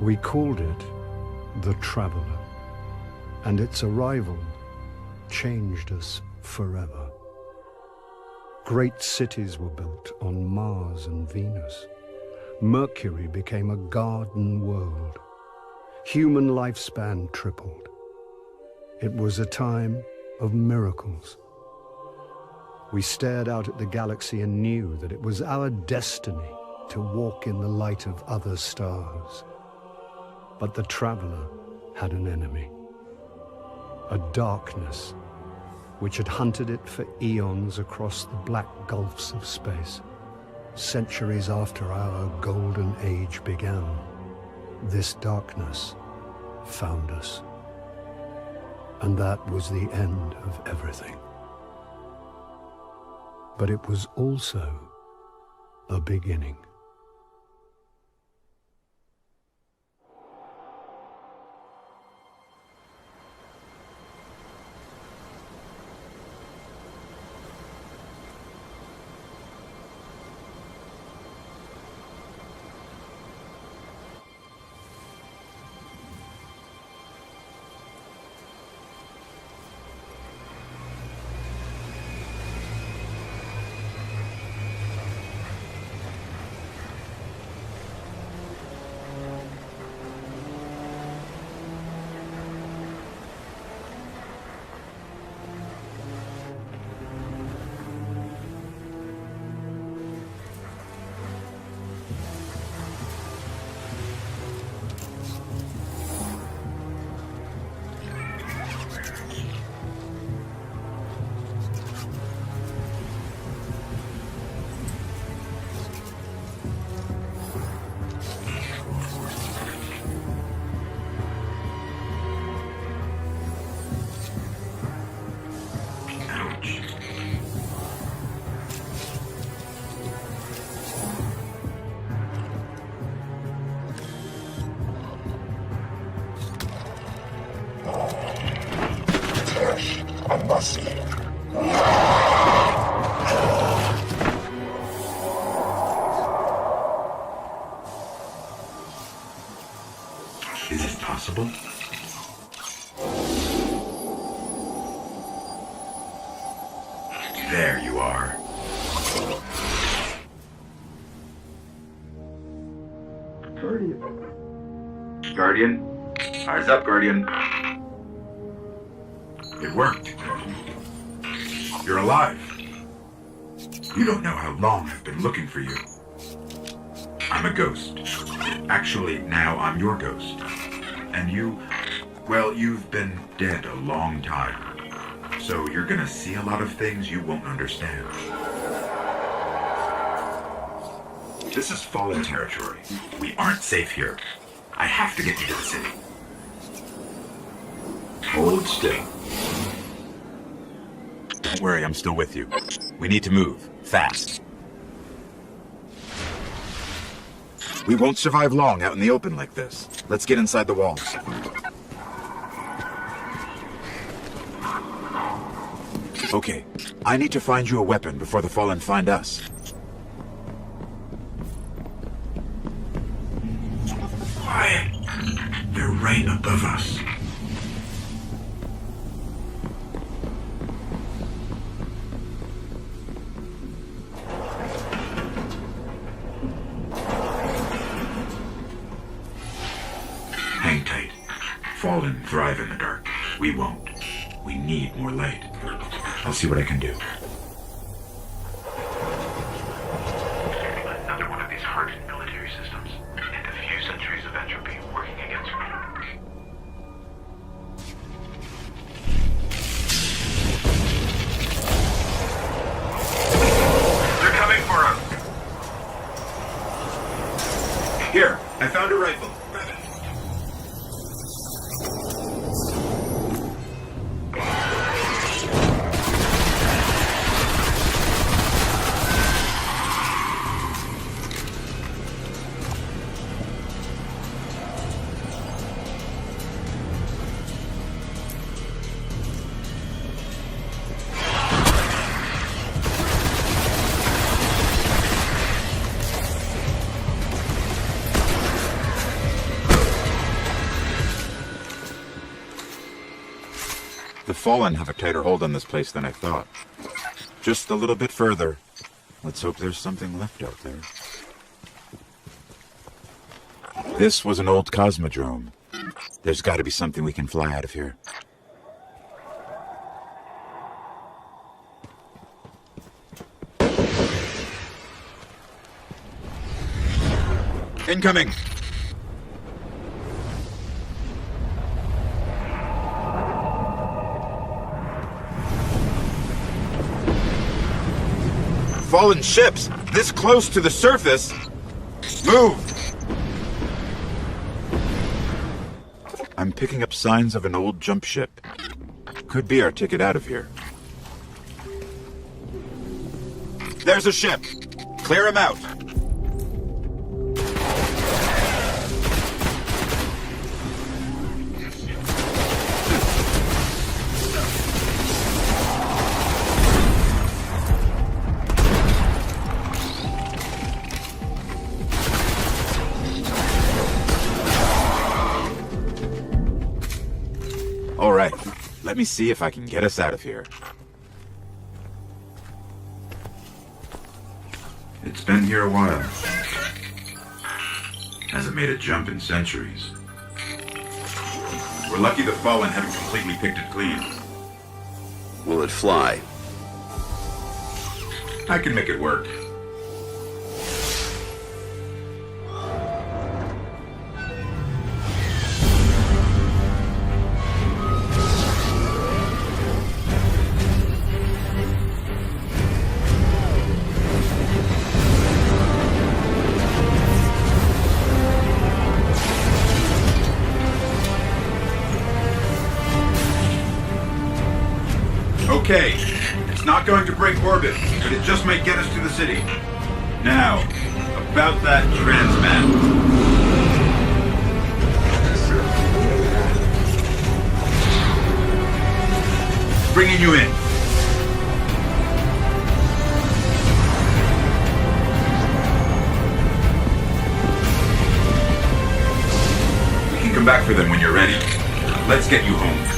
We called it the Traveler, and its arrival changed us forever. Great cities were built on Mars and Venus. Mercury became a garden world. Human lifespan tripled. It was a time of miracles. We stared out at the galaxy and knew that it was our destiny to walk in the light of other stars. But the Traveler had an enemy, a darkness which had hunted it for eons across the black gulfs of space. Centuries after our golden age began, this darkness found us. And that was the end of everything. But it was also a beginning. Is it possible? There you are. Guardian? Eyes up, Guardian. It worked. You're alive. You don't know how long I've been looking for you. I'm a ghost. Actually, now I'm your ghost. And you Well, you've been dead a long time. So you're gonna see a lot of things you won't understand. This is Fallen territory. We aren't safe here. I have to get you to the city. Hold still. Don't worry, I'm still with you. We need to move. Fast. We won't survive long out in the open like this. Let's get inside the walls. Okay, I need to find you a weapon before the Fallen find us. Quiet. They're right above us. Hang tight. Fallen thrive in the dark. We won't. We need more light. I'll see what I can do. Another one of these hardened military systems, and a few centuries of entropy working against me. They're coming for us! Here, I found a rifle. The Fallen have a tighter hold on this place than I thought. Just a little bit further. Let's hope there's something left out there. This was an old cosmodrome. There's got to be something we can fly out of here. Incoming! Fallen ships! This close to the surface! Move! I'm picking up signs of an old jump ship. Could be our ticket out of here. There's a ship! Clear him out! All right, let me see if I can get us out of here. It's been here a while. Hasn't made a jump in centuries. We're lucky the Fallen haven't completely picked it clean. Will it fly? I can make it work. Okay, it's not going to break orbit, but it just might get us to the city. Now, about that transmat. Bringing you in. We can come back for them when you're ready. Let's get you home.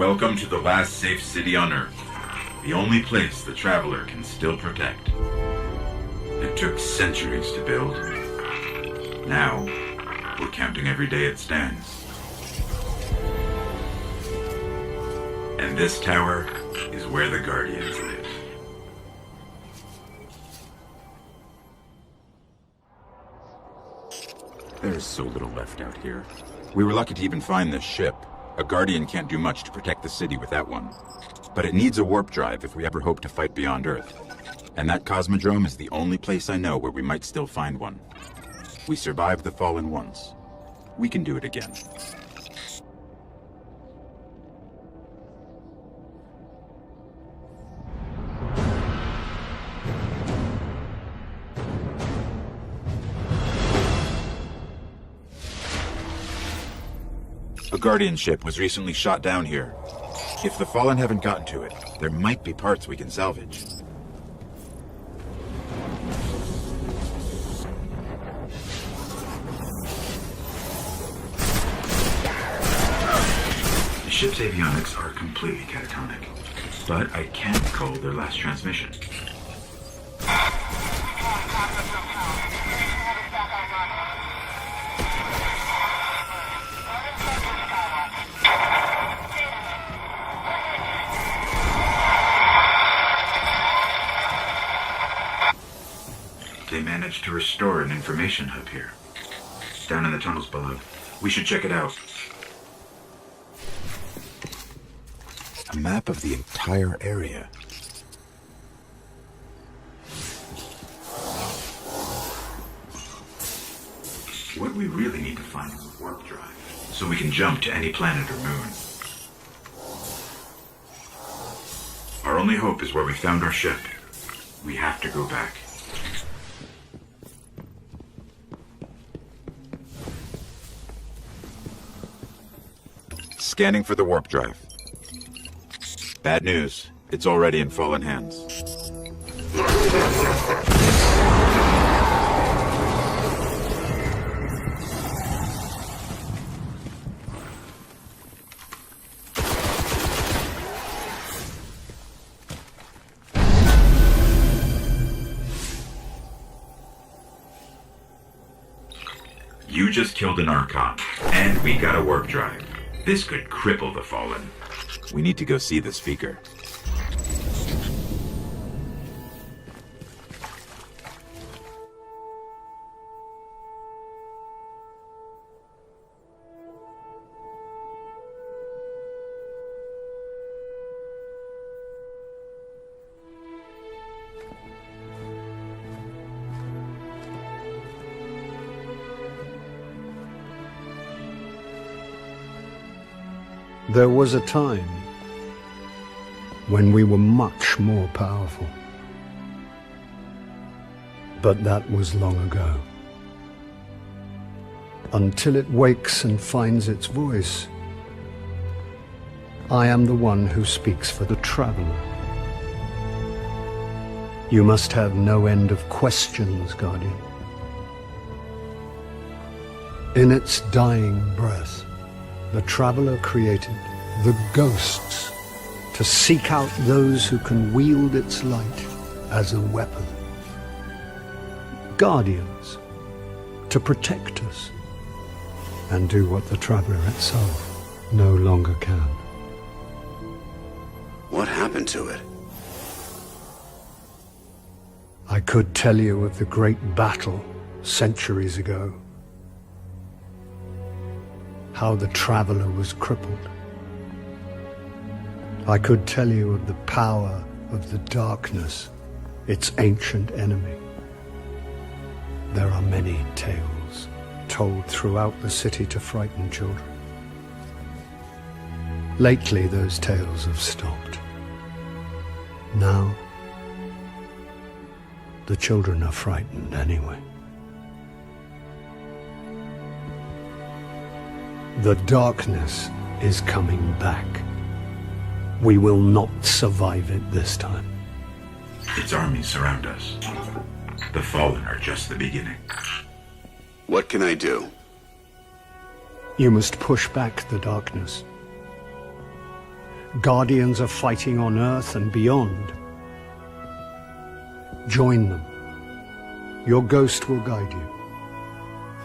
Welcome to the last safe city on Earth. The only place the Traveler can still protect. It took centuries to build. Now, we're counting every day it stands. And this tower is where the Guardians live. There's so little left out here. We were lucky to even find this ship. A Guardian can't do much to protect the city with that one. But it needs a warp drive if we ever hope to fight beyond Earth. And that Cosmodrome is the only place I know where we might still find one. We survived the Fallen once. We can do it again. A Guardian ship was recently shot down here. If the Fallen haven't gotten to it, there might be parts we can salvage. The ship's avionics are completely catatonic, but I can't call their last transmission. They managed to restore an information hub here. Down in the tunnels below. We should check it out. A map of the entire area. What we really need to find is a warp drive, so we can jump to any planet or moon. Our only hope is where we found our ship. We have to go back. Scanning for the warp drive. Bad news. It's already in Fallen hands. You just killed an Archon, and we got a warp drive. This could cripple the Fallen. We need to go see the speaker. There was a time when we were much more powerful. But that was long ago. Until it wakes and finds its voice, I am the one who speaks for the Traveler. You must have no end of questions, Guardian. In its dying breath, the Traveler created the ghosts to seek out those who can wield its light as a weapon. Guardians to protect us and do what the Traveler itself no longer can. What happened to it? I could tell you of the great battle centuries ago. How the Traveler was crippled. I could tell you of the power of the darkness, its ancient enemy. There are many tales told throughout the city to frighten children. Lately, those tales have stopped. Now, the children are frightened anyway. The darkness is coming back. We will not survive it this time. Its armies surround us. The Fallen are just the beginning. What can I do? You must push back the darkness. Guardians are fighting on Earth and beyond. Join them. Your ghost will guide you.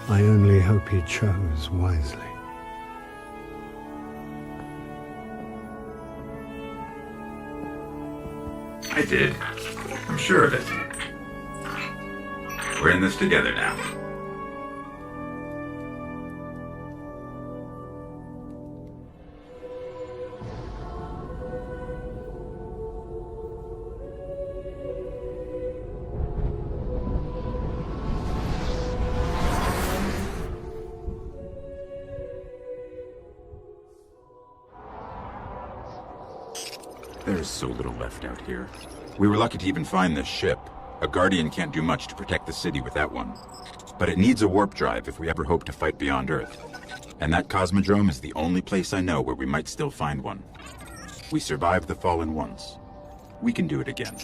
I only hope he chose wisely. I did. I'm sure of it. We're in this together now. There's so little left out here. We were lucky to even find this ship. A Guardian can't do much to protect the city with that one. But it needs a warp drive if we ever hope to fight beyond Earth. And that Cosmodrome is the only place I know where we might still find one. We survived the Fallen once. We can do it again.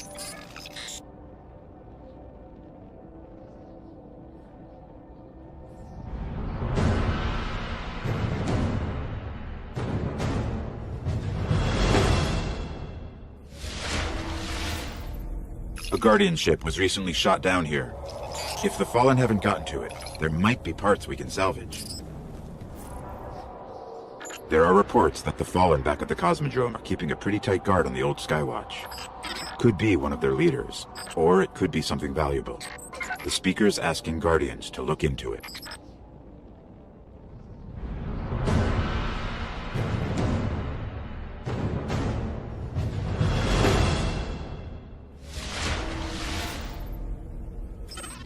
A Guardian ship was recently shot down here. If the Fallen haven't gotten to it, there might be parts we can salvage. There are reports that the Fallen back at the Cosmodrome are keeping a pretty tight guard on the old Skywatch. Could be one of their leaders, or it could be something valuable. The Speaker's asking Guardians to look into it.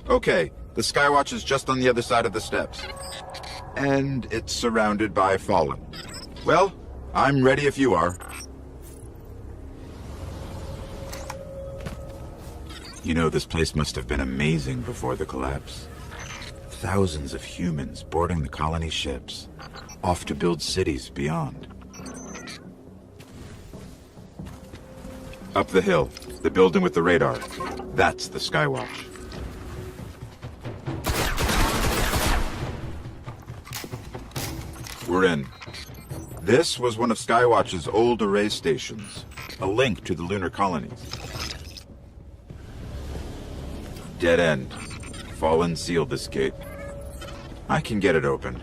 Okay, the Skywatch is just on the other side of the steps. And it's surrounded by Fallen. Well, I'm ready if you are. You know, this place must have been amazing before the collapse. Thousands of humans boarding the colony ships, off to build cities beyond. Up the hill, the building with the radar. That's the Skywatch. We're in. This was one of Skywatch's old array stations, a link to the lunar colonies. Dead end. Fallen sealed this gate. I can get it open.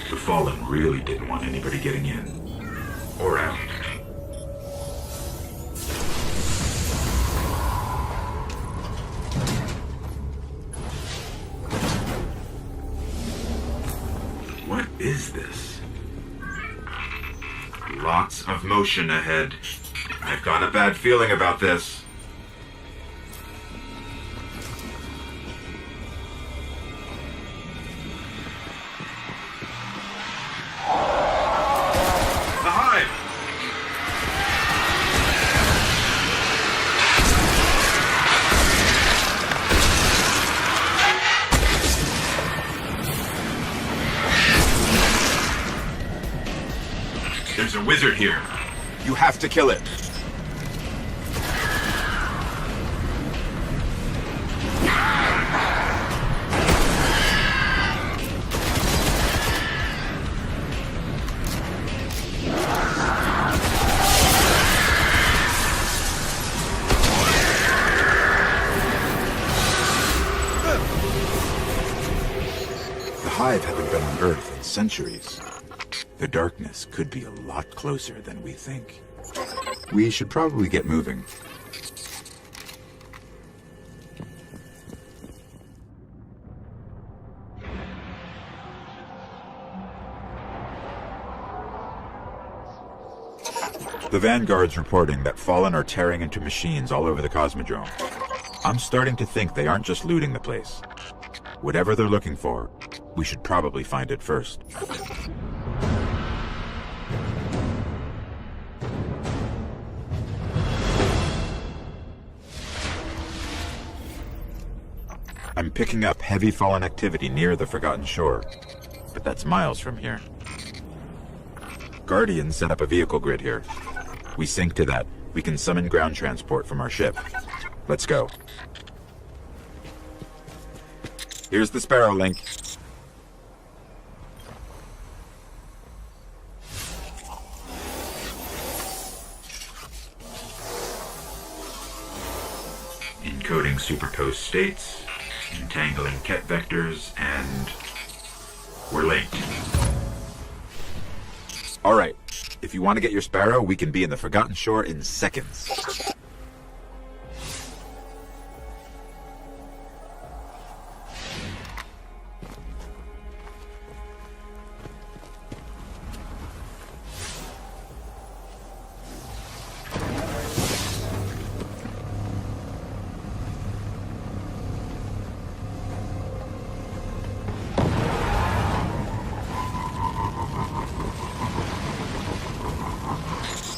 The Fallen really didn't want anybody getting in. Or out. What is this? Lots of motion ahead. I've got a bad feeling about this. The Hive! There's a wizard here. You have to kill it. The Hive haven't been on Earth in centuries. The darkness could be a lot closer than we think. We should probably get moving. The Vanguard's reporting that Fallen are tearing into machines all over the Cosmodrome. I'm starting to think they aren't just looting the place. Whatever they're looking for, we should probably find it first. I'm picking up heavy Fallen activity near the Forgotten Shore, but that's miles from here. Guardians set up a vehicle grid here. We sync to that. We can summon ground transport from our ship. Let's go. Here's the Sparrow link. Encoding superposed states, entangling ket vectors, and we're late. All right. If you want to get your Sparrow, we can be in the Forgotten Shore in seconds.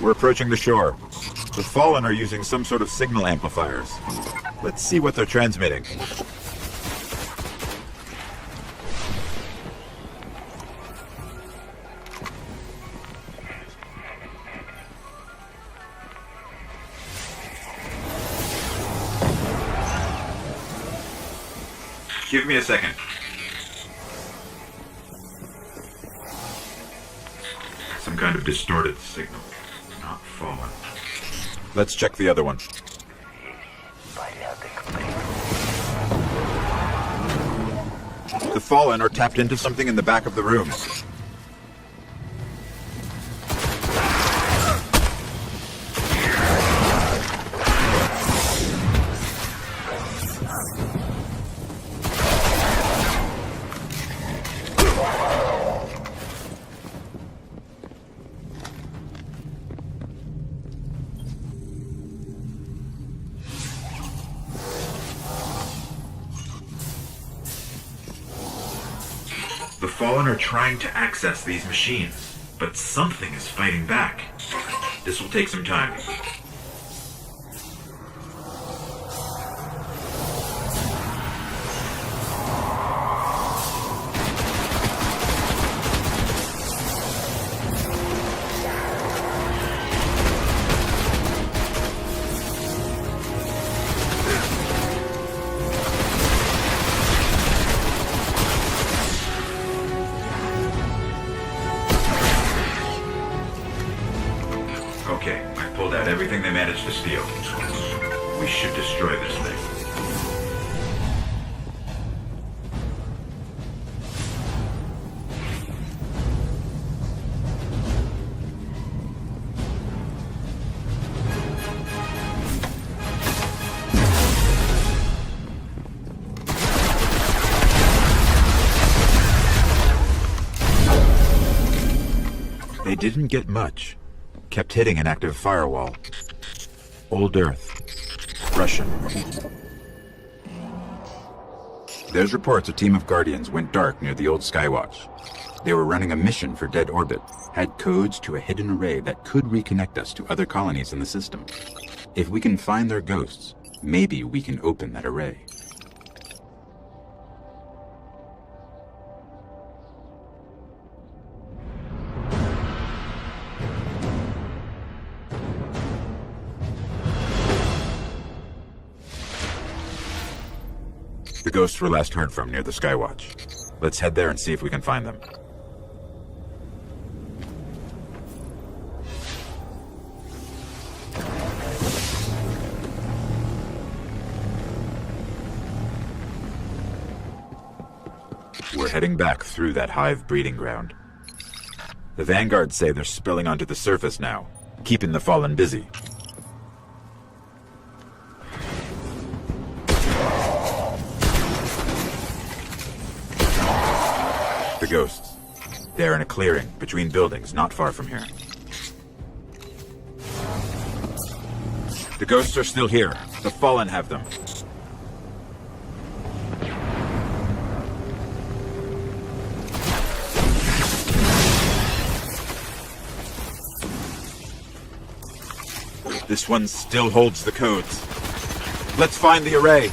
We're approaching the shore. The Fallen are using some sort of signal amplifiers. Let's see what they're transmitting. Give me a second. Some kind of distorted signal. Not Fallen. Let's check the other one. The Fallen are tapped into something in the back of the room. The Fallen are trying to access these machines, but something is fighting back. This will take some time. Okay, I pulled out everything they managed to steal. We should destroy this thing. They didn't get much. Kept hitting an active firewall. Old Earth. Russian. There's reports a team of Guardians went dark near the old Skywatch. They were running a mission for Dead Orbit, had codes to a hidden array that could reconnect us to other colonies in the system. If we can find their ghosts, maybe we can open that array. The ghosts were last heard from near the Skywatch. Let's head there and see if we can find them. We're heading back through that hive breeding ground. The Vanguard say they're spilling onto the surface now, keeping the Fallen busy. The ghosts. They're in a clearing between buildings not far from here. The ghosts are still here. The Fallen have them. This one still holds the codes. Let's find the array.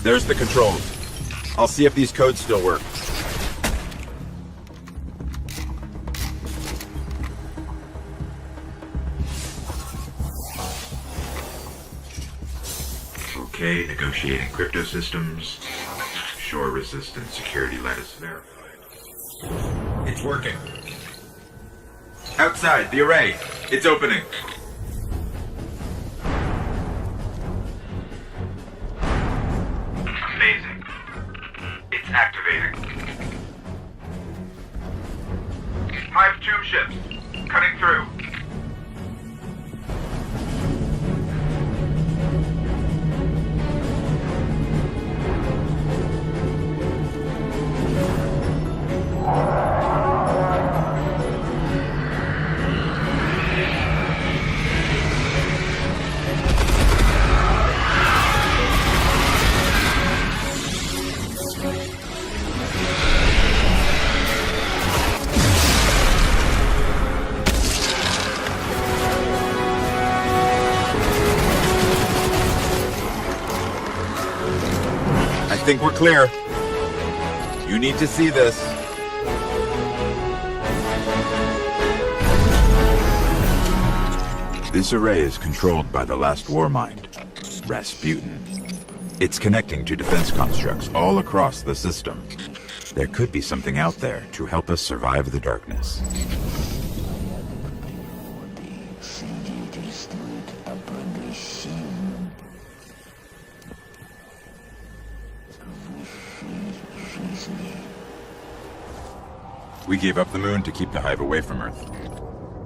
There's the controls. I'll see if these codes still work. Okay, negotiating crypto systems. Shore-resistant security lattice verified. It's working. Outside, the array. It's opening. Amazing. It's activating. Hive tube ships. Cutting through. I think we're clear. You need to see this. This array is controlled by the last war mind, Rasputin. It's connecting to defense constructs all across the system. There could be something out there to help us survive the darkness. We gave up the moon to keep the Hive away from Earth.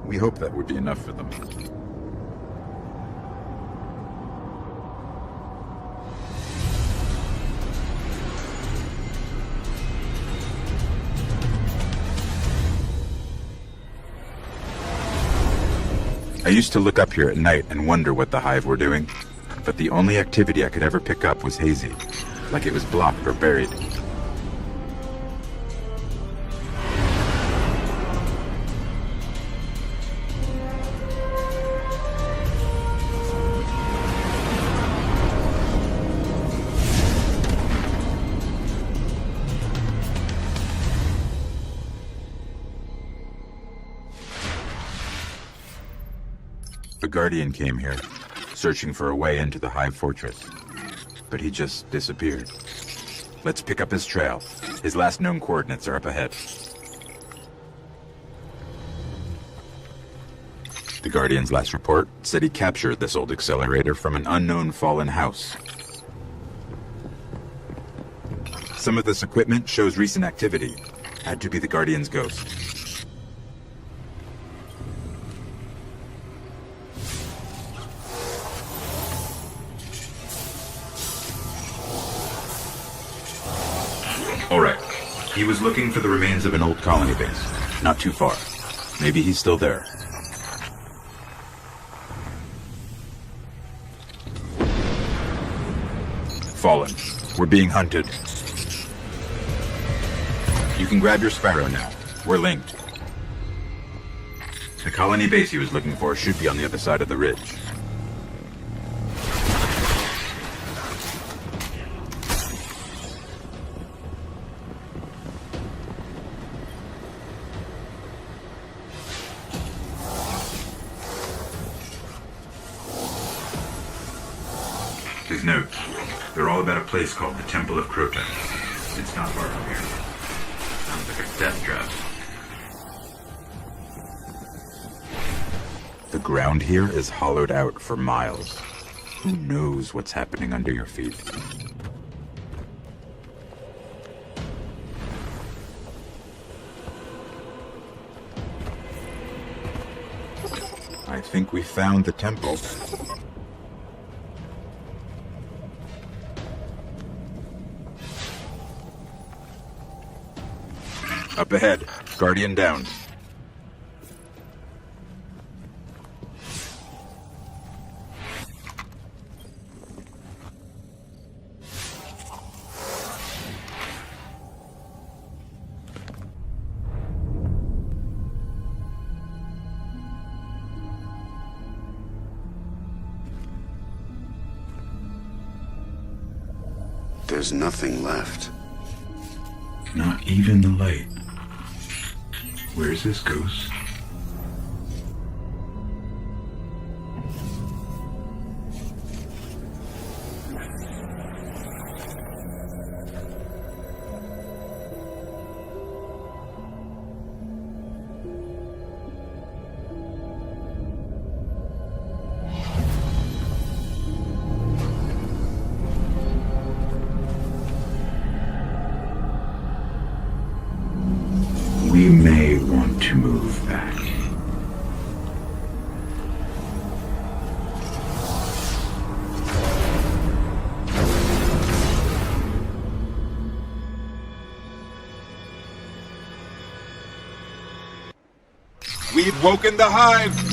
We hope that would be enough for them. I used to look up here at night and wonder what the Hive were doing, but the only activity I could ever pick up was hazy, like it was blocked or buried. The Guardian came here, searching for a way into the Hive Fortress. But he just disappeared. Let's pick up his trail. His last known coordinates are up ahead. The Guardian's last report said he captured this old accelerator from an unknown fallen house. Some of this equipment shows recent activity. Had to be the Guardian's ghost. Alright. He was looking for the remains of an old colony base. Not too far. Maybe he's still there. Fallen. We're being hunted. You can grab your Sparrow now. We're linked. The colony base he was looking for should be on the other side of the ridge. His notes. They're all about a place called the Temple of Croton. It's not far from here. Sounds like a death trap. The ground here is hollowed out for miles. Who knows what's happening under your feet? I think we found the temple. Up ahead, Guardian down. There's nothing left. Not even the light. Where's this ghost? We may want to move back. We've woken the hive!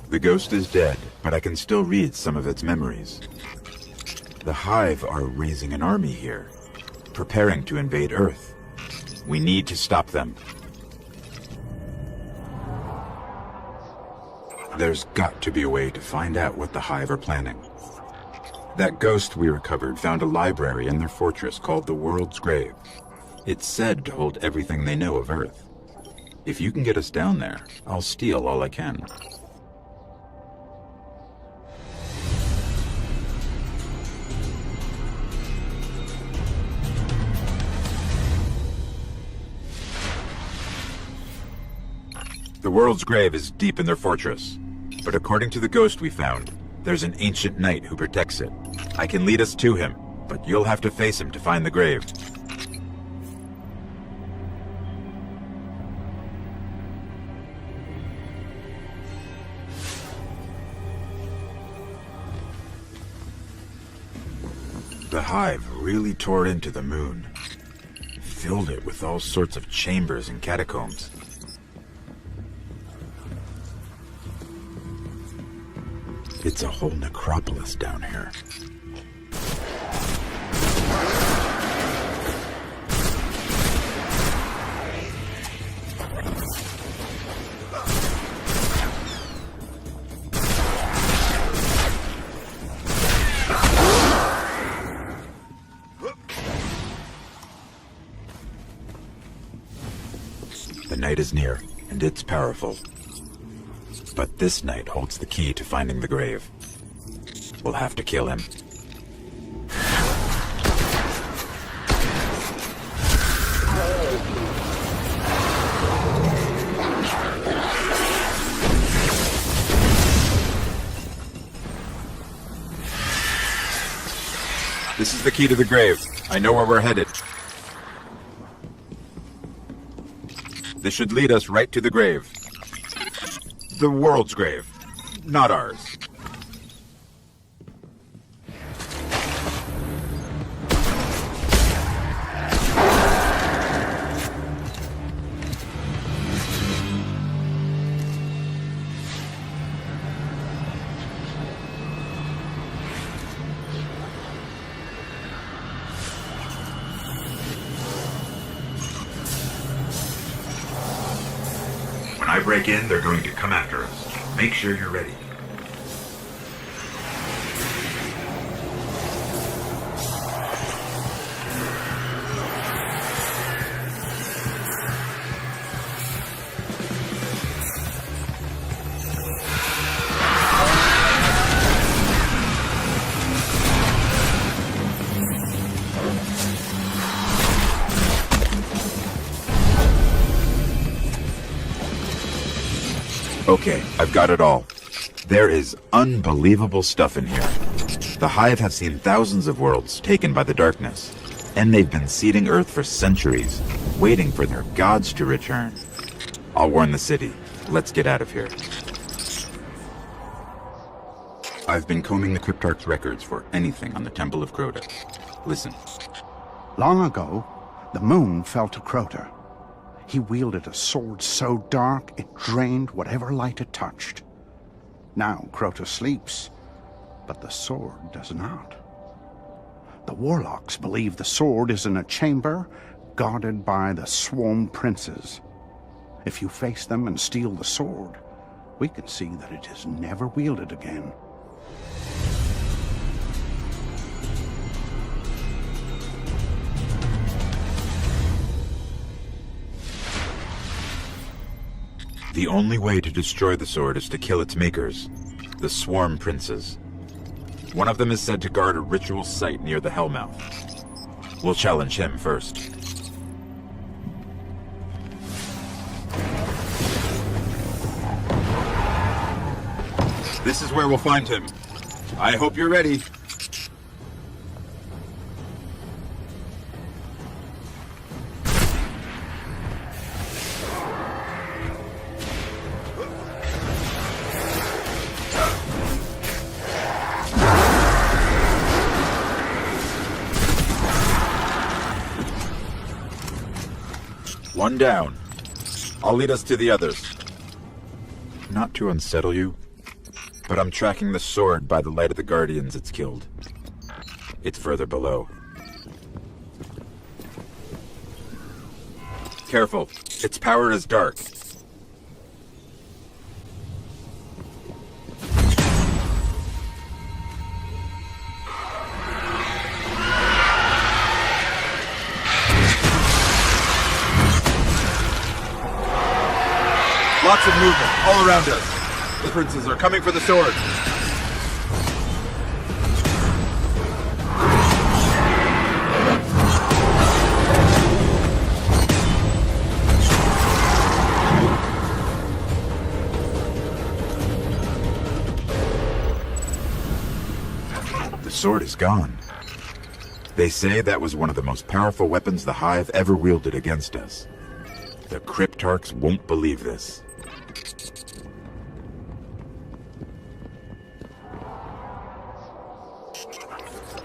The ghost is dead, but I can still read some of its memories. The Hive are raising an army here, preparing to invade Earth. We need to stop them. There's got to be a way to find out what the Hive are planning. That ghost we recovered found a library in their fortress called the World's Grave. It's said to hold everything they know of Earth. If you can get us down there, I'll steal all I can. The World's Grave is deep in their fortress, but according to the ghost we found, there's an ancient knight who protects it. I can lead us to him, but you'll have to face him to find the grave. The Hive really tore into the moon, filled it with all sorts of chambers and catacombs. It's a whole necropolis down here. The night is near, and it's powerful. But this knight holds the key to finding the grave. We'll have to kill him. This is the key to the grave. I know where we're headed. This should lead us right to the grave. The World's Grave, not ours. When I break in, they're going to come after us. Make sure you're ready. Okay, I've got it all. There is unbelievable stuff in here. The Hive have seen thousands of worlds taken by the darkness, and they've been seeding Earth for centuries, waiting for their gods to return. I'll warn the city. Let's get out of here. I've been combing the Cryptarch's records for anything on the Temple of Crota. Listen. Long ago, the moon fell to Crota. He wielded a sword so dark it drained whatever light it touched. Now Crota sleeps, but the sword does not. The warlocks believe the sword is in a chamber guarded by the Swarm Princes. If you face them and steal the sword, we can see that it is never wielded again. The only way to destroy the sword is to kill its makers, the Swarm Princes. One of them is said to guard a ritual site near the Hellmouth. We'll challenge him first. This is where we'll find him. I hope you're ready. One down. I'll lead us to the others. Not to unsettle you, but I'm tracking the sword by the light of the Guardians it's killed. It's further below. Careful. Its power is dark. Lots of movement all around us. The princes are coming for the sword. The sword is gone. They say that was one of the most powerful weapons the Hive ever wielded against us. The Cryptarchs won't believe this.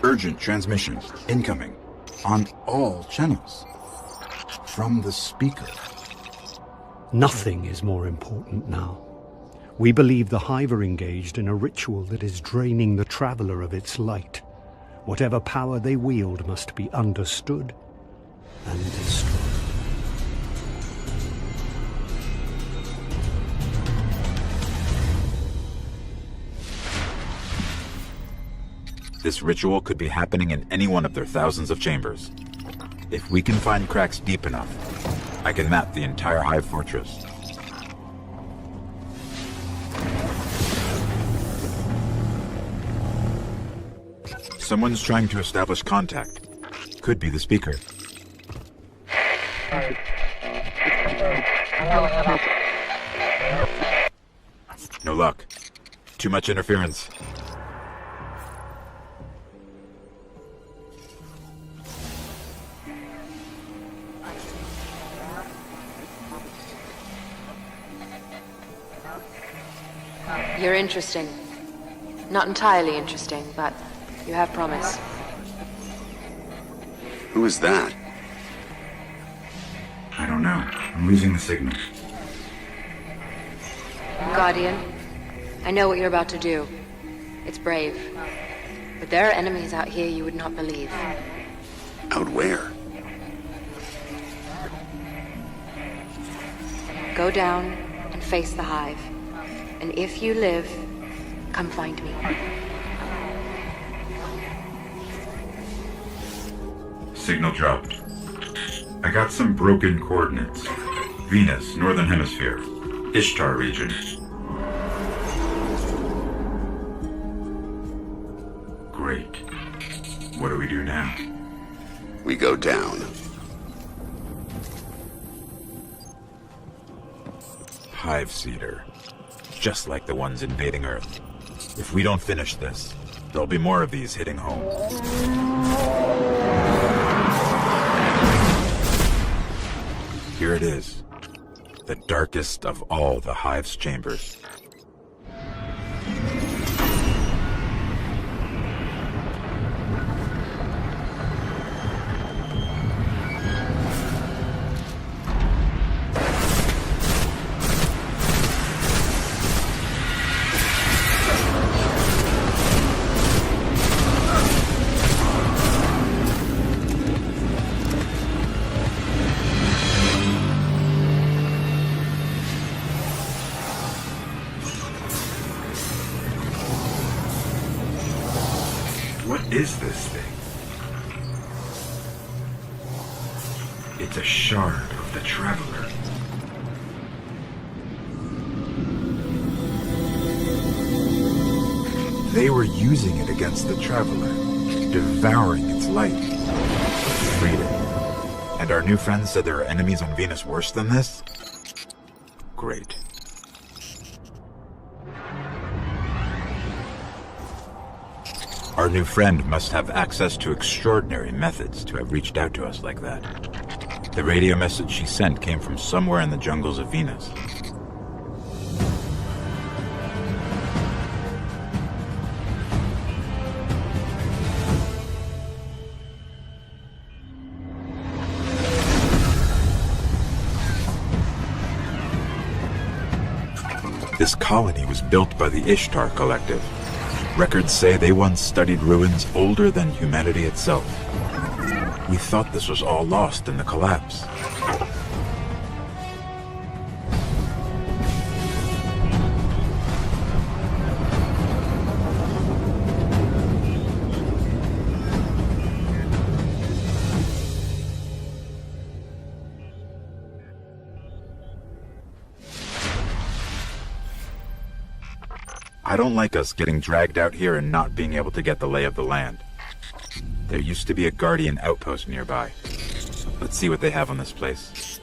Urgent transmission, incoming, on all channels. From the speaker. Nothing is more important now. We believe the Hive are engaged in a ritual that is draining the Traveler of its light. Whatever power they wield must be understood and destroyed. This ritual could be happening in any one of their thousands of chambers. If we can find cracks deep enough, I can map the entire Hive fortress. Someone's trying to establish contact. Could be the speaker. No luck. Too much interference. You're interesting. Not entirely interesting, but you have promise. Who is that? I don't know. I'm losing the signal. Guardian, I know what you're about to do. It's brave. But there are enemies out here you would not believe. Out where? Go down and face the Hive. And if you live, come find me. Signal dropped. I got some broken coordinates. Venus, Northern Hemisphere. Ishtar region. Great. What do we do now? We go down. Hive Seeder. just like the ones invading Earth. If we don't finish this, there'll be more of these hitting home. Here it is. The darkest of all the Hive's chambers. What is this thing? It's a shard of the Traveler. They were using it against the Traveler, devouring its light. Freed it. And our new friends said there are enemies on Venus worse than this? Great. Our new friend must have access to extraordinary methods to have reached out to us like that. The radio message she sent came from somewhere in the jungles of Venus. This colony was built by the Ishtar Collective. Records say they once studied ruins older than humanity itself. We thought this was all lost in the collapse. I don't like us getting dragged out here and not being able to get the lay of the land. There used to be a Guardian outpost nearby. Let's see what they have on this place.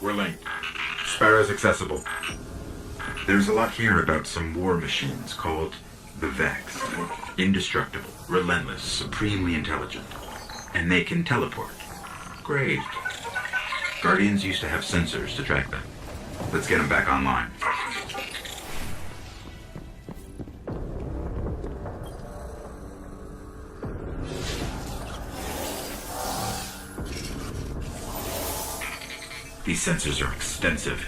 We're linked. Sparrow's accessible. There's a lot here about some war machines called the Vex. Indestructible, relentless, supremely intelligent. And they can teleport. Great. Guardians used to have sensors to track them. Let's get them back online. These sensors are extensive.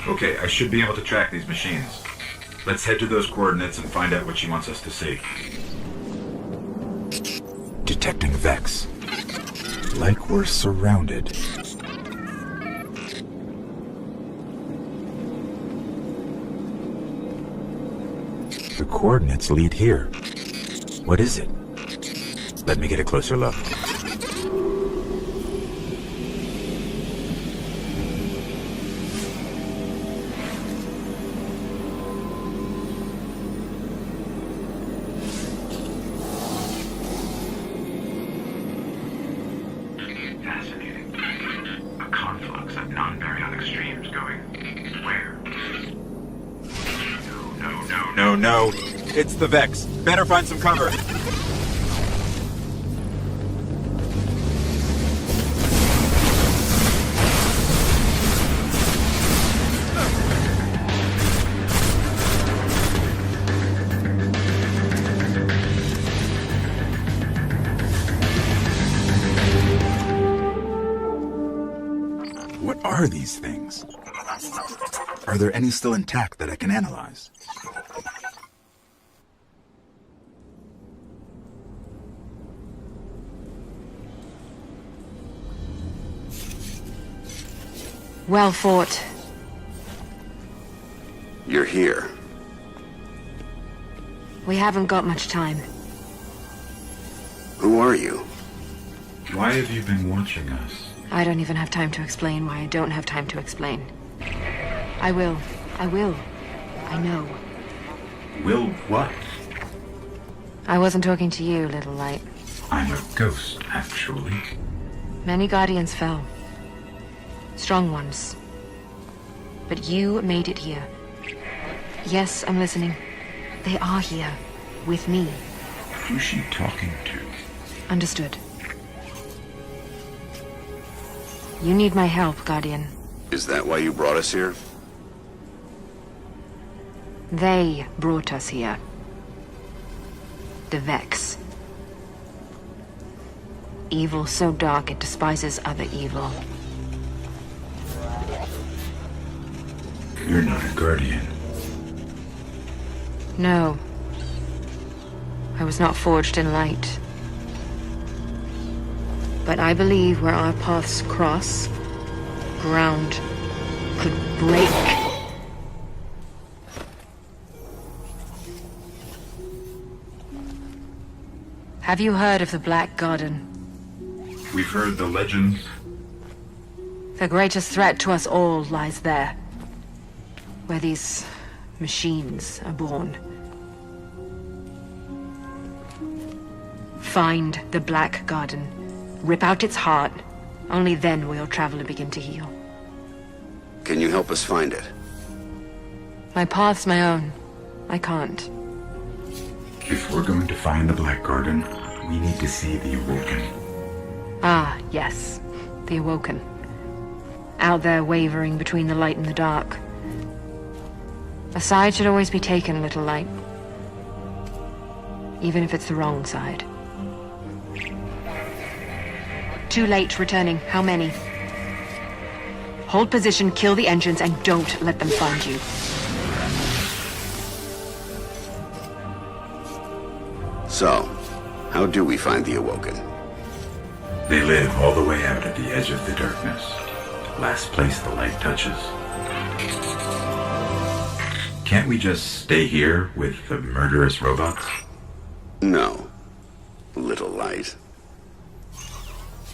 Okay, I should be able to track these machines. Let's head to those coordinates and find out what she wants us to see. Detecting Vex. Like we're surrounded. The coordinates lead here. What is it? Let me get a closer look. Fascinating. A conflux of non-baryonic streams going where? No. It's the Vex. Better find some cover. What are these things? Are there any still intact that I can analyze? Well fought. You're here. We haven't got much time. Who are you? Why have you been watching us? I don't even have time to explain why I don't have time to explain. I will. I will. I know. Will what? I wasn't talking to you, Little Light. I'm a ghost, actually. Many Guardians fell. Strong ones. But you made it here. Yes, I'm listening. They are here. With me. Who's she talking to? Understood. You need my help, Guardian. Is that why you brought us here? They brought us here. The Vex. Evil so dark it despises other evil. You're not a Guardian. No. I was not forged in light. But I believe where our paths cross, ground could break. Have you heard of the Black Garden? We've heard the legends. The greatest threat to us all lies there. Where these machines are born. Find the Black Garden. Rip out its heart. Only then will your traveler begin to heal. Can you help us find it? My path's my own. I can't. If we're going to find the Black Garden, we need to see the Awoken. Ah, yes. The Awoken. Out there wavering between the light and the dark. A side should always be taken, Little Light. Even if it's the wrong side. Too late returning. How many? Hold position, kill the engines, and don't let them find you. So, how do we find the Awoken? They live all the way out at the edge of the darkness. Last place the light touches. Can't we just stay here with the murderous robots? No. Little Light.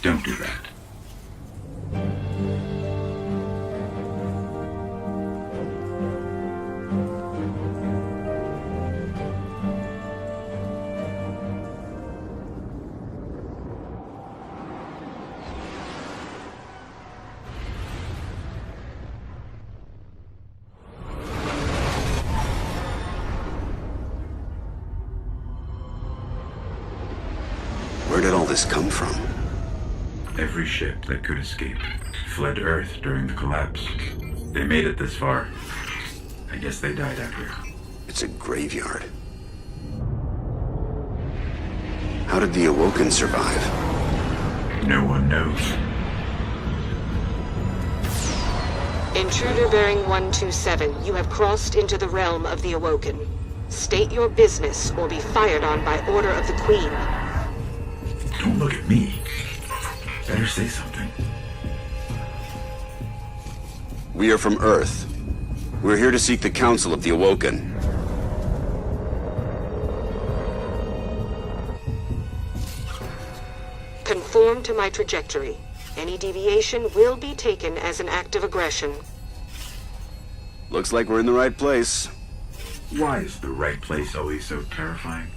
Don't do that. Where did all this come from? Every ship that could escape fled Earth during the collapse. They made it this far. I guess they died out here. It's a graveyard. How did the Awoken survive? No one knows. Intruder bearing 127, you have crossed into the realm of the Awoken. State your business or be fired on by order of the Queen. Don't look at me. Better say something. We are from Earth. We're here to seek the Council of the Awoken. Conform to my trajectory. Any deviation will be taken as an act of aggression. Looks like we're in the right place. Why is the right place always so terrifying?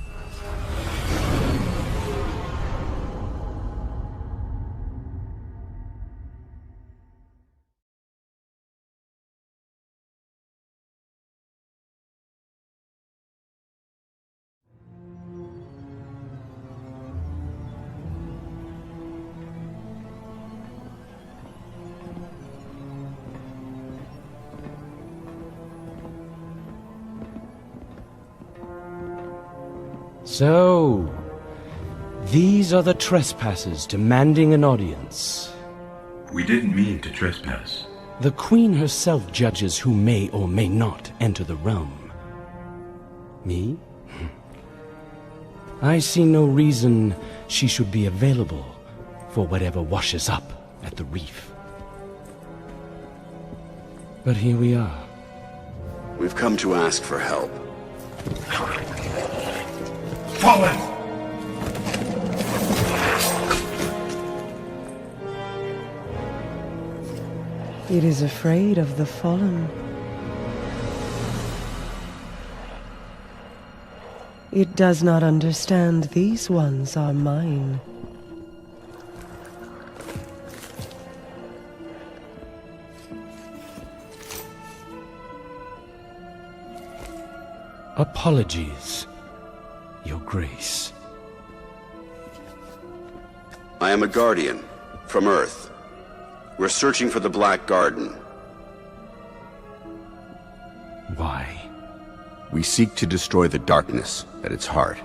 So, these are the trespassers demanding an audience. We didn't mean to trespass. The Queen herself judges who may or may not enter the realm. Me? I see no reason she should be available for whatever washes up at the reef. But here we are. We've come to ask for help. Fallen! It is afraid of the fallen. It does not understand these ones are mine. Apologies, Your Grace. I am a Guardian, from Earth. We're searching for the Black Garden. Why? We seek to destroy the darkness at its heart.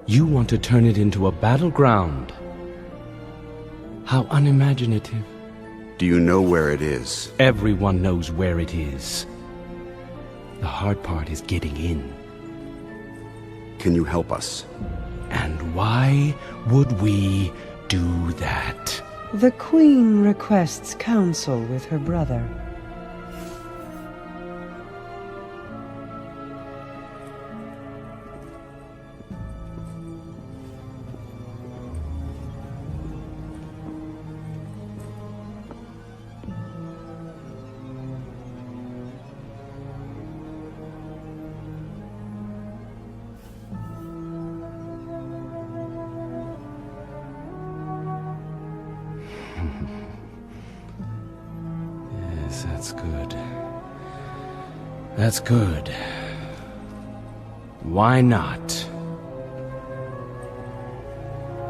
You want to turn it into a battleground? How unimaginative. Do you know where it is? Everyone knows where it is. The hard part is getting in. Can you help us? And why would we do that? The Queen requests counsel with her brother. Yes, that's good. That's good. Why not?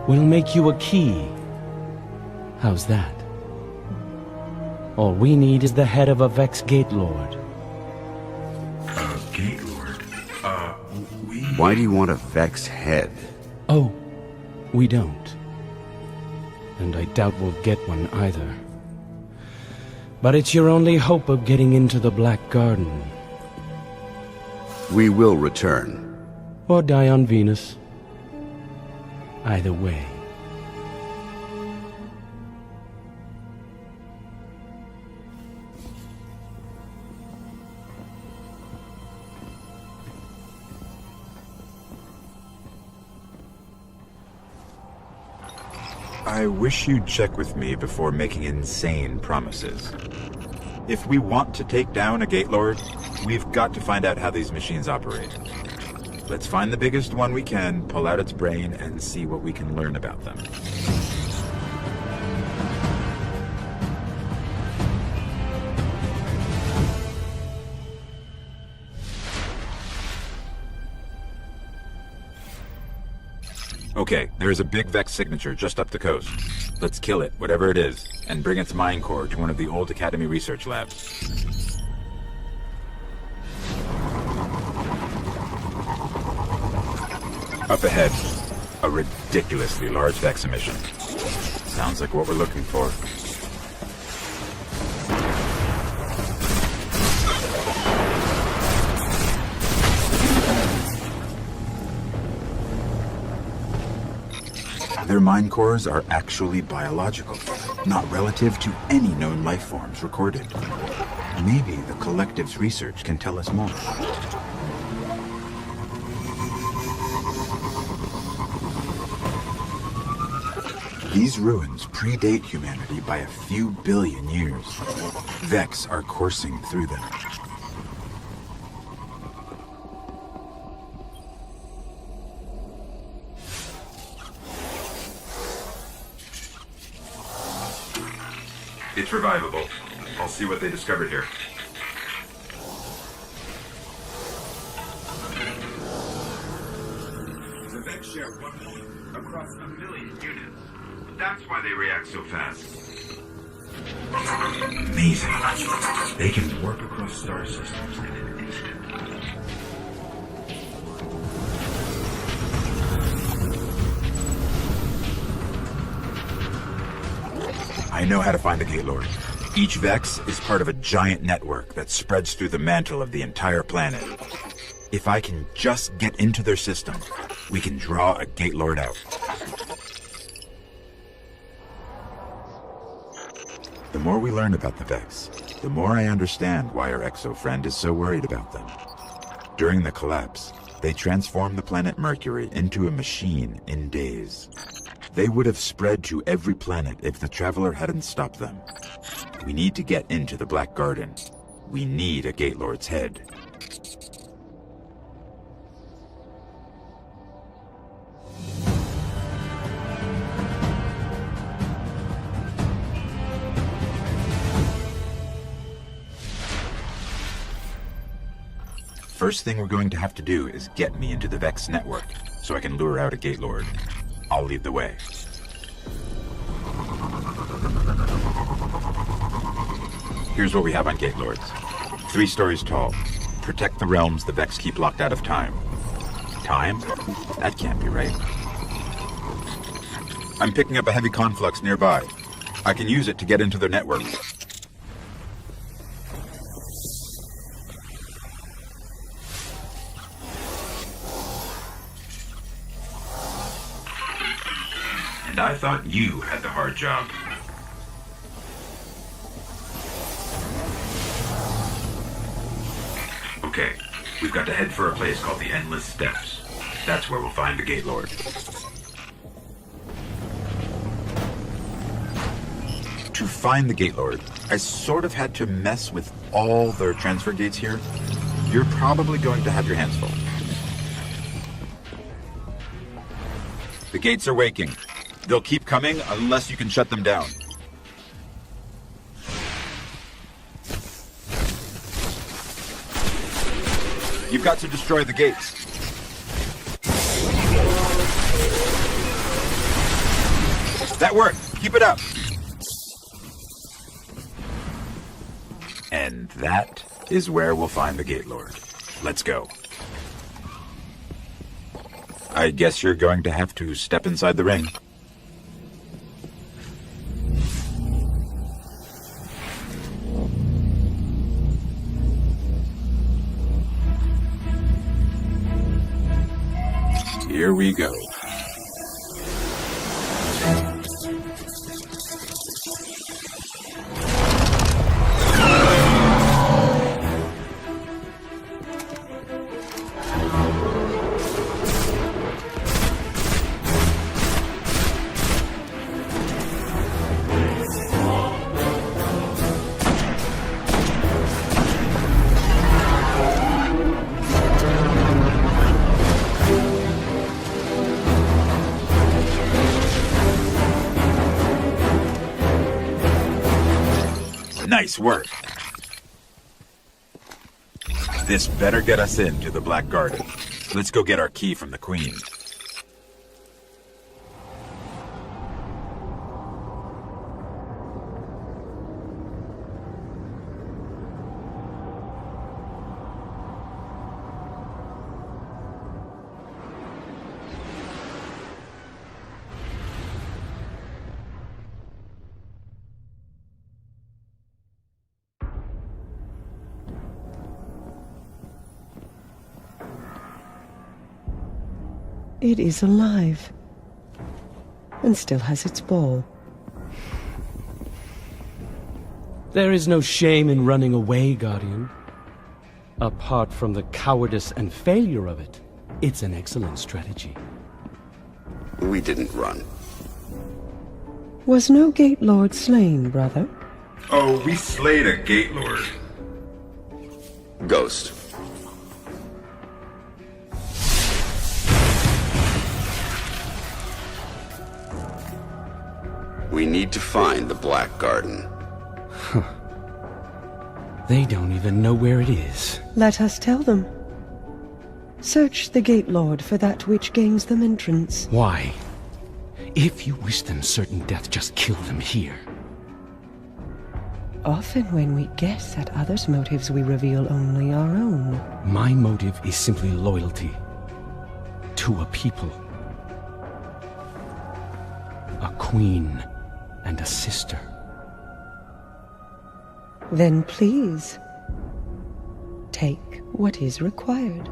We'll make you a key. How's that? All we need is the head of a Vex Gate Lord. Gate Lord? Why do you want a Vex head? Oh, we don't. And I doubt we'll get one either. But it's your only hope of getting into the Black Garden. We will return. Or die on Venus. Either way. I wish you'd check with me before making insane promises. If we want to take down a Gate Lord, we've got to find out how these machines operate. Let's find the biggest one we can, pull out its brain, and see what we can learn about them. Okay, there's a big Vex signature just up the coast. Let's kill it, whatever it is, and bring its mind core to one of the old Academy research labs. Up ahead, a ridiculously large Vex emission. Sounds like what we're looking for. Their mind cores are actually biological, not relative to any known life forms recorded. Maybe the Collective's research can tell us more. These ruins predate humanity by a few billion years. Vex are coursing through them. It's revivable. I'll see what they discovered here. The Vex share 1 million across 1 million units. That's why they react so fast. Amazing. They can warp across star systems in an instant. I know how to find the Gate Lord. Each Vex is part of a giant network that spreads through the mantle of the entire planet. If I can just get into their system, we can draw a Gate Lord out. The more we learn about the Vex, the more I understand why our Exo friend is so worried about them. During the collapse, they transformed the planet Mercury into a machine in days. They would have spread to every planet if the Traveler hadn't stopped them. We need to get into the Black Garden. We need a Gate Lord's head. first thing we're going to have to do is get me into the Vex network, so I can lure out a Gate Lord. I'll lead the way. Here's what we have on Gate Lords. 3 stories tall. Protect the realms the Vex keep locked out of time. Time? That can't be right. I'm picking up a heavy conflux nearby. I can use it to get into their network. And I thought you had the hard job. Okay, we've got to head for a place called the Endless Steps. That's where we'll find the Gate Lord. To find the Gate Lord, I sort of had to mess with all their transfer gates here. You're probably going to have your hands full. The gates are waking. They'll keep coming unless you can shut them down. You've got to destroy the gates. That worked. Keep it up. And that is where we'll find the Gate Lord. Let's go. I guess you're going to have to step inside the ring. Here we go. Nice work. This better get us into the Black Garden. Let's go get our key from the Queen. It is alive, and still has its ball. There is no shame in running away, Guardian. Apart from the cowardice and failure of it, it's an excellent strategy. We didn't run. Was no Gate Lord slain, brother? Oh, we slayed a Gate Lord. Ghost. We need to find the Black Garden. They don't even know where it is. Let us tell them. Search the Gate Lord for that which gains them entrance. Why? If you wish them certain death, just kill them here. Often when we guess at others' motives, we reveal only our own. My motive is simply loyalty to a people. A queen and a sister. Then please, take what is required.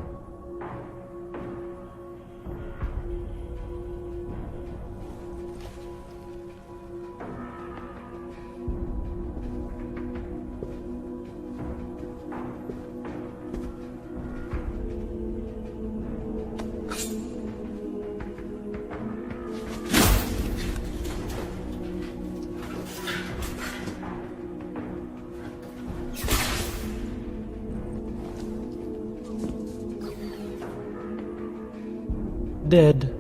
Dead,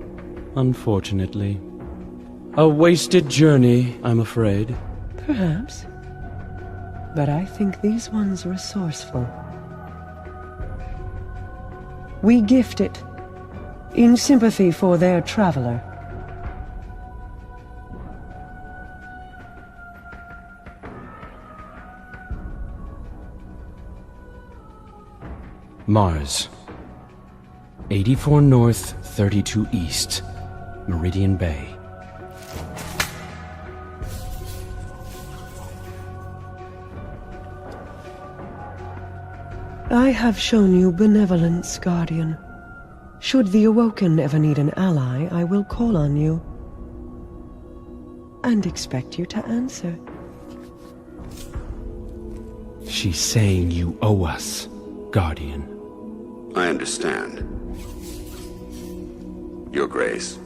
unfortunately. A wasted journey, I'm afraid. Perhaps. But I think these ones resourceful. We gift it, in sympathy for their traveler. Mars. 84 North, 32 East. Meridian Bay. I have shown you benevolence, Guardian. Should the Awoken ever need an ally, I will call on you. And expect you to answer. She's saying you owe us, Guardian. I understand. Your Grace.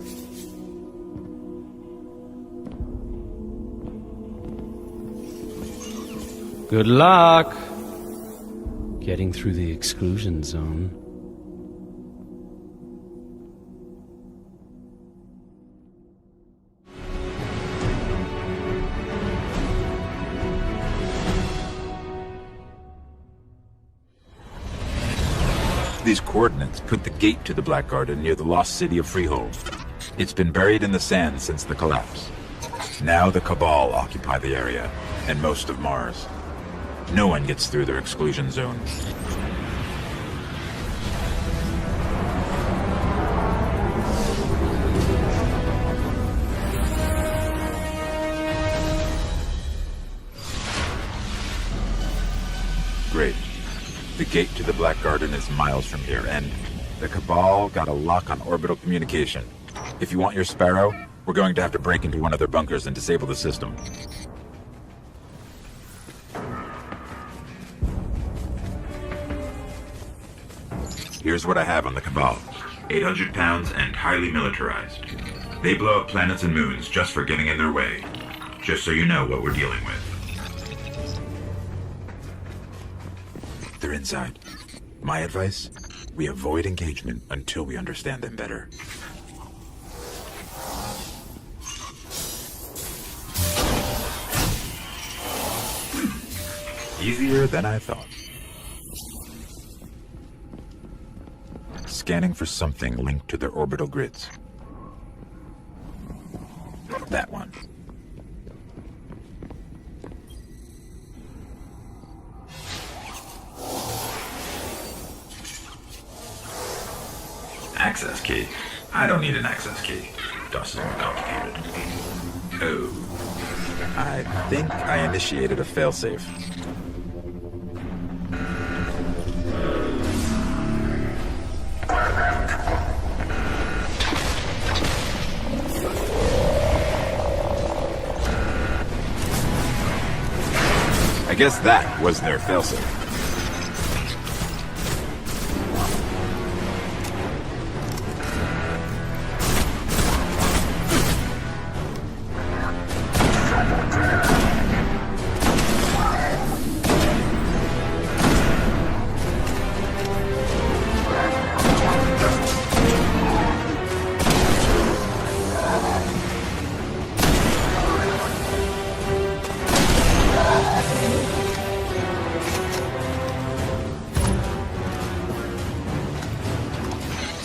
Good luck getting through the exclusion zone. These coordinates put the gate to the Black Garden near the lost city of Freehold. It's been buried in the sand since the collapse. Now the Cabal occupy the area, and most of Mars. No one gets through their exclusion zone. Great. The gate to the Black Garden is miles from here, and the Cabal got a lock on orbital communication. If you want your Sparrow, we're going to have to break into one of their bunkers and disable the system. Here's what I have on the Cabal. 800 pounds and highly militarized. They blow up planets and moons just for getting in their way. Just so you know what we're dealing with. They're inside. My advice? We avoid engagement until we understand them better. Easier than I thought. Scanning for something linked to their orbital grids. That one. Access key? I don't need an access key. DOS isn't complicated. Oh. I think I initiated a failsafe. I guess that was their failsafe.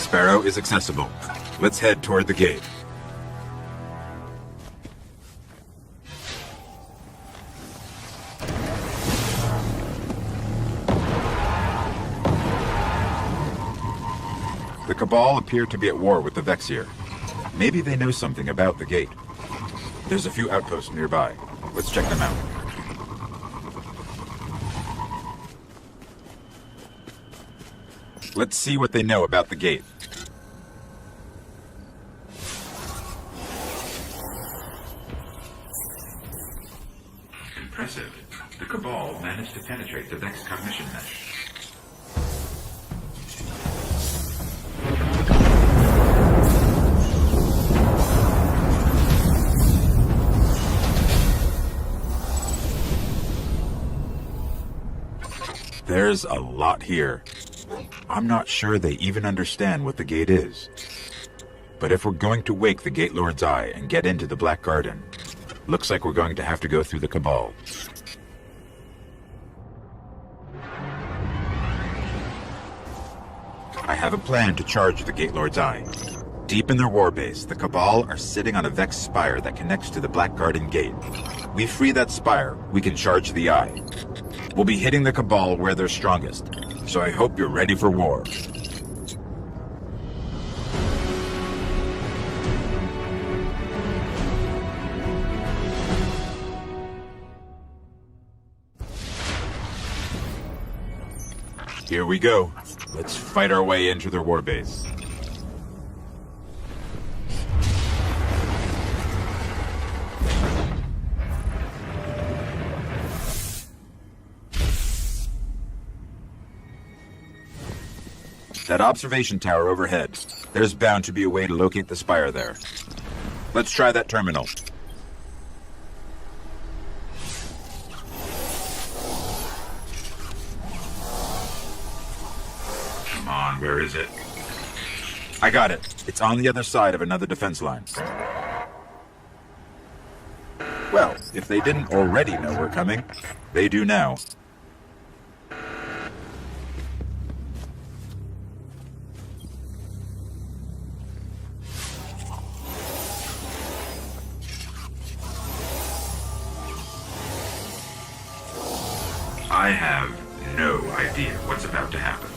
Sparrow is accessible. Let's head toward the gate. The Cabal appear to be at war with the Vexier. Maybe they know something about the gate. There's a few outposts nearby. Let's check them out. Let's see what they know about the gate. Impressive. The Cabal managed to penetrate the Vex cognition mesh. There's a lot here. I'm not sure they even understand what the gate is. But if we're going to wake the Gate Lord's eye and get into the Black Garden, looks like we're going to have to go through the Cabal. I have a plan to charge the Gate Lord's Eye. Deep in their warbase, the Cabal are sitting on a Vex spire that connects to the Black Garden Gate. We free that spire, we can charge the Eye. We'll be hitting the Cabal where they're strongest, so I hope you're ready for war. Here we go. Let's fight our way into their warbase. That observation tower overhead. There's bound to be a way to locate the spire there. Let's try that terminal. Come on, where is it? I got it. It's on the other side of another defense line. Well, if they didn't already know we're coming, they do now. I have no idea what's about to happen.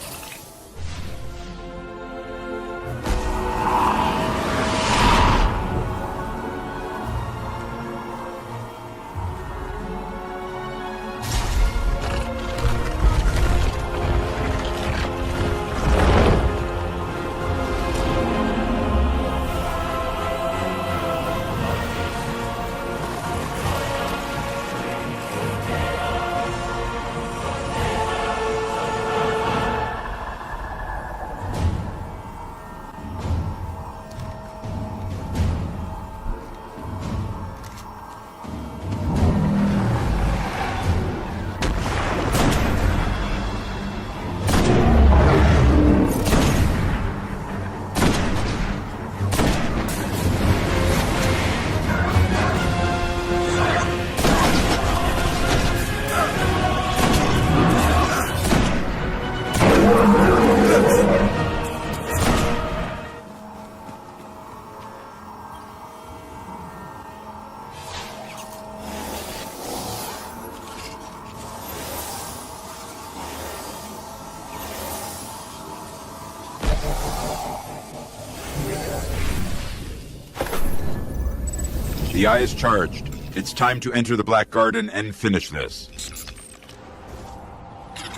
The Eye is charged. It's time to enter the Black Garden and finish this.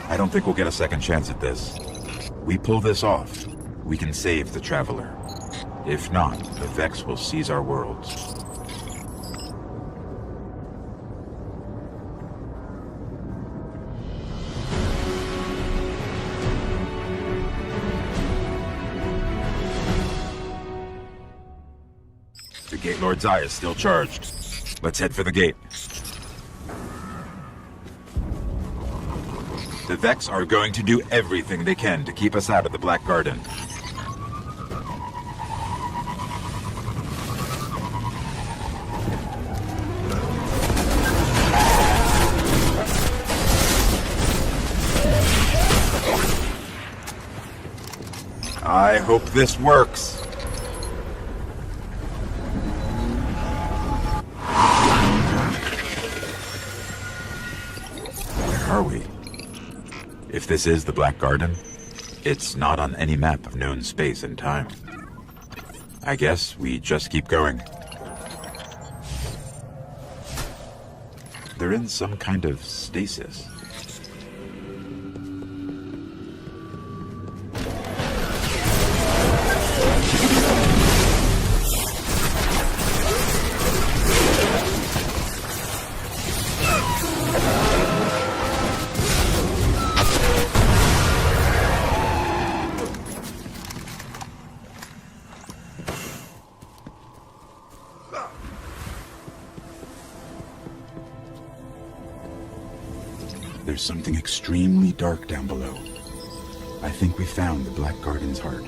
I don't think we'll get a second chance at this. We pull this off, we can save the Traveler. If not, the Vex will seize our worlds. The Gate Lord's Eye is still charged. Let's head for the gate. The Vex are going to do everything they can to keep us out of the Black Garden. I hope this works. Where are we? If this is the Black Garden, it's not on any map of known space and time. I guess we just keep going. They're in some kind of stasis. There's something extremely dark down below. I think we found the Black Garden's heart.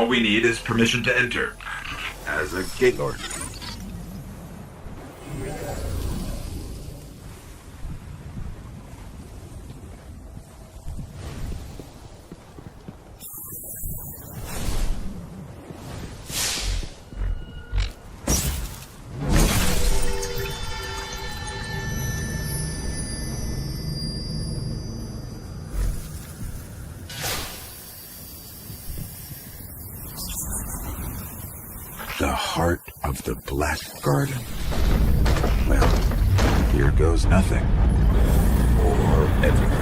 All we need is permission to enter. As a Gate Lord. The heart of the Black Garden. Well, here goes nothing. Or everything.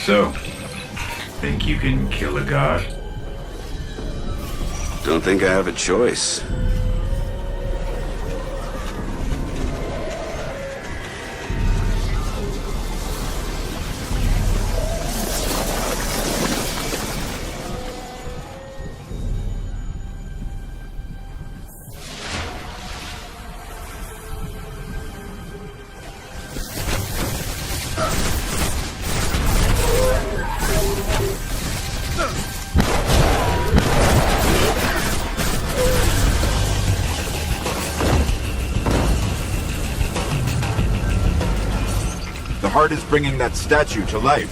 So, think you can kill a god? Don't think I have a choice. The heart is bringing that statue to life.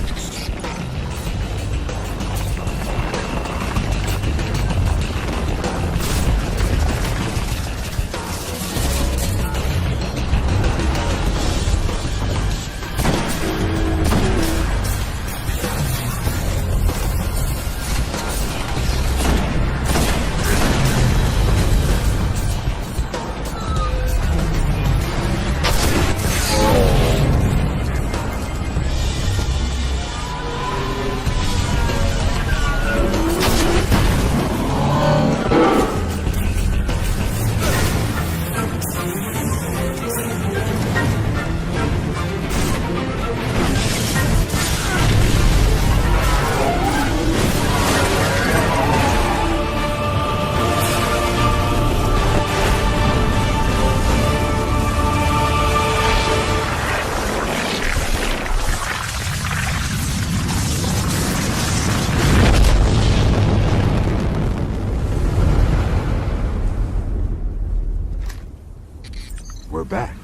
We're back.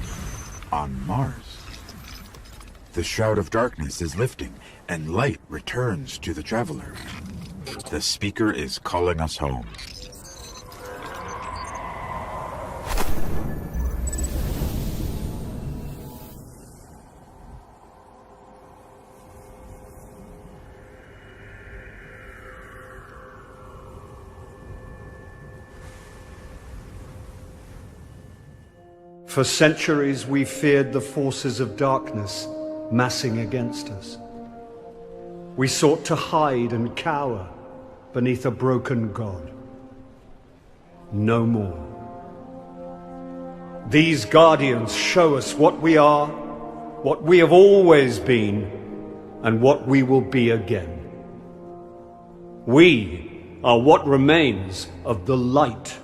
On Mars. The Shroud of Darkness is lifting, and light returns to the Traveler. The Speaker is calling us home. For centuries we feared the forces of darkness massing against us. We sought to hide and cower beneath a broken god. No more. These guardians show us what we are, what we have always been, and what we will be again. We are what remains of the light,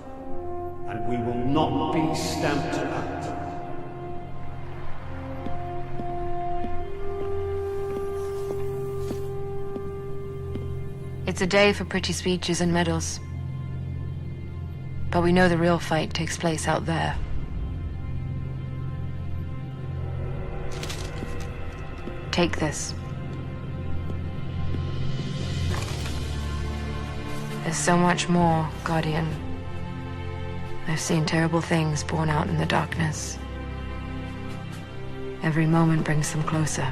and we will not be stamped out. It's a day for pretty speeches and medals. But we know the real fight takes place out there. Take this. There's so much more, Guardian. I've seen terrible things born out in the darkness. Every moment brings them closer.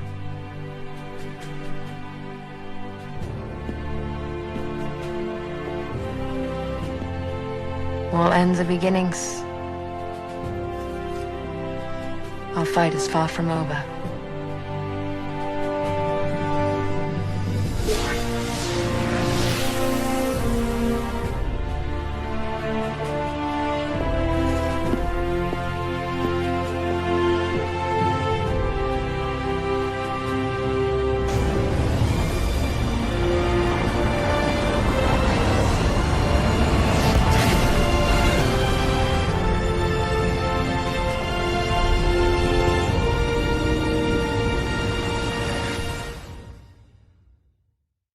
All ends are beginnings. Our fight is far from over.